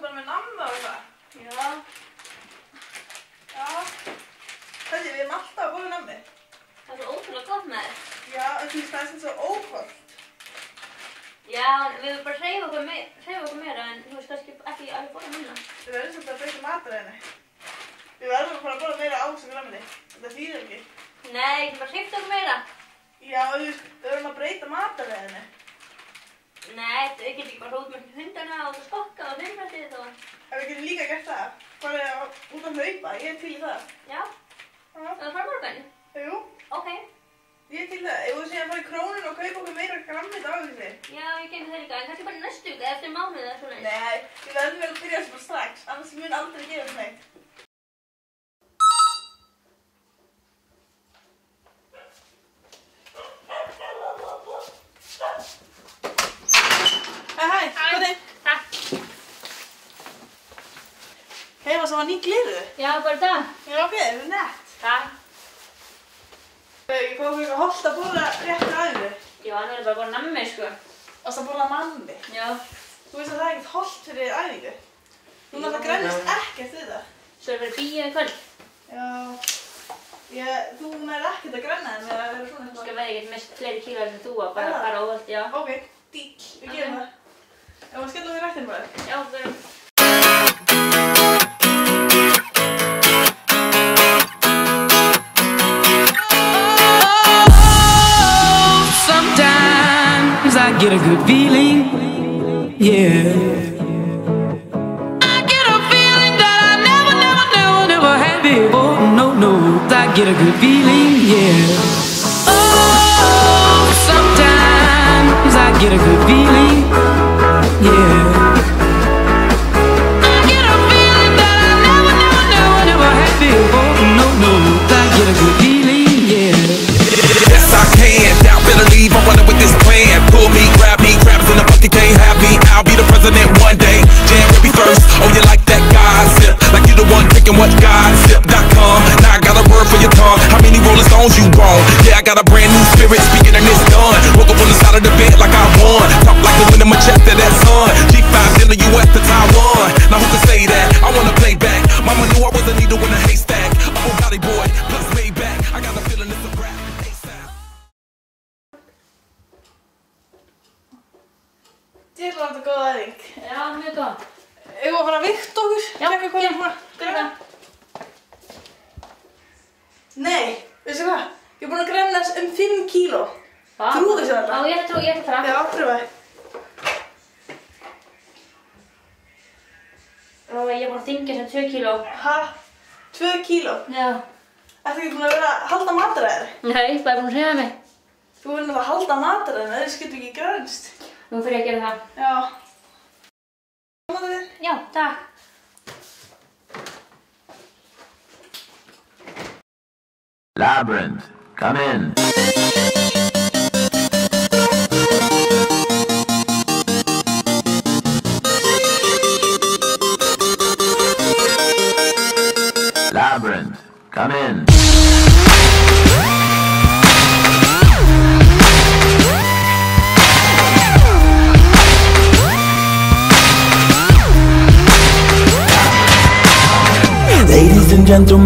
bara með nammi og eitthvað. Já. Já. Þessi, við erum alltaf að borða nammi. Það er svo ótrúlega gott með þér. Já, en þú veist það er sem svo óhollt. Já, við verðum bara að hreyfa okkur meira en þú veist kannski ekki alveg borða minna. Við verðum svolítið að breyta mataræðinni. Við verðum bara að borða meira ávöxt og grænmeti. Þetta þýðir ekki. Nei, þú bara hreyft okkur meira. Já, þú veist, við verðum að breyta mataræðinni. Nei, við getum ekki bara út með hundana og skokka og hljóðfrættið og... En við getum líka gert það. Bara út að hlaupa, ég er til í það. Já. Það er farmorgan. Jú. Ok. Ég er til það. Ef þú segir að fara í Krónuna og kaupa okkur meira grænmeti ávöxti. Já, ég gemi það líka, en kannski bara næstu viku eftir mánuð eða svona. Nei, við verðum vel að byrja þessu bara strax, annars mun aldrei gera þessu neitt. Hæ, hvernig? Takk. Heiða, það var ný gleru. Já, bara það. Já, ok, það er nett. Takk. Ég fóði eitthvað hollt að borða réttur æðu. Já, hann verður bara nammi, sko. Og það borða nammi. Já. Þú veist að það er ekkert hollt fyrir æfingu. Þú náttúrulega grennist ekkert við það. Svo er verið bíó í kvöld. Já. Þú nær ekkert að grenna þér með að vera svona Þú skal veið ekkert mest fleiri kílóar en þú að bara fara óvalt, já. Ok, díl. Við gerum það. Ef við skellum við rættinu bara. Já, við verum. I get a good feeling, yeah. I get a feeling that I never had before. No, I get a good feeling, yeah. Oh, sometimes I get a good feeling, yeah. I get a feeling that I never had before. No, I get a good feeling, yeah. Yes, I can. Doubt better leave. I'm running with this plan. Pull me, grab me, crabs in the bucket can't have me. I'll be the president one day. Jam will be first. Oh, you like that gossip? Like you the one picking what gossip.com. Now I got a word for your tongue. How many Rolling Stones you want? Yeah, I got a brand new spirit speaking and it's done. Woke up on the side of the bed like I won. Talk like the wind in my chest to that sun. G5 in the US to Taiwan. Now who can say that? I wanna play back. Mama knew I was a needle in a haystack. Oh, Gotti boy, plus Maybach. I got a feeling it's a rap. Þetta var þetta góð æfing. Já, mjög góð. Eigum við að fara að vikta okkur? Já, Tjekka hvað við erum búin að gera það. Nei, veistu hvað? Ég er búin að grennast 5 kíló. Trúðu þessu þetta? Já, ég ætla að trá. Já, pröfaði. Og ég er búin að þyngja sem 2 kíló. Ha? 2 kíló? Já. Ertu ekki búin að vera að halda mataræðir? Nei, bara búin að hreyfa mig. Þú verður að halda mataræðir, þess getur ekki grænst. Nú fyrir ég að gera það. Já. Koma það þér? Já, takk. Labyrinth, come in. Labyrinth, come in. Ladies and gentlemen.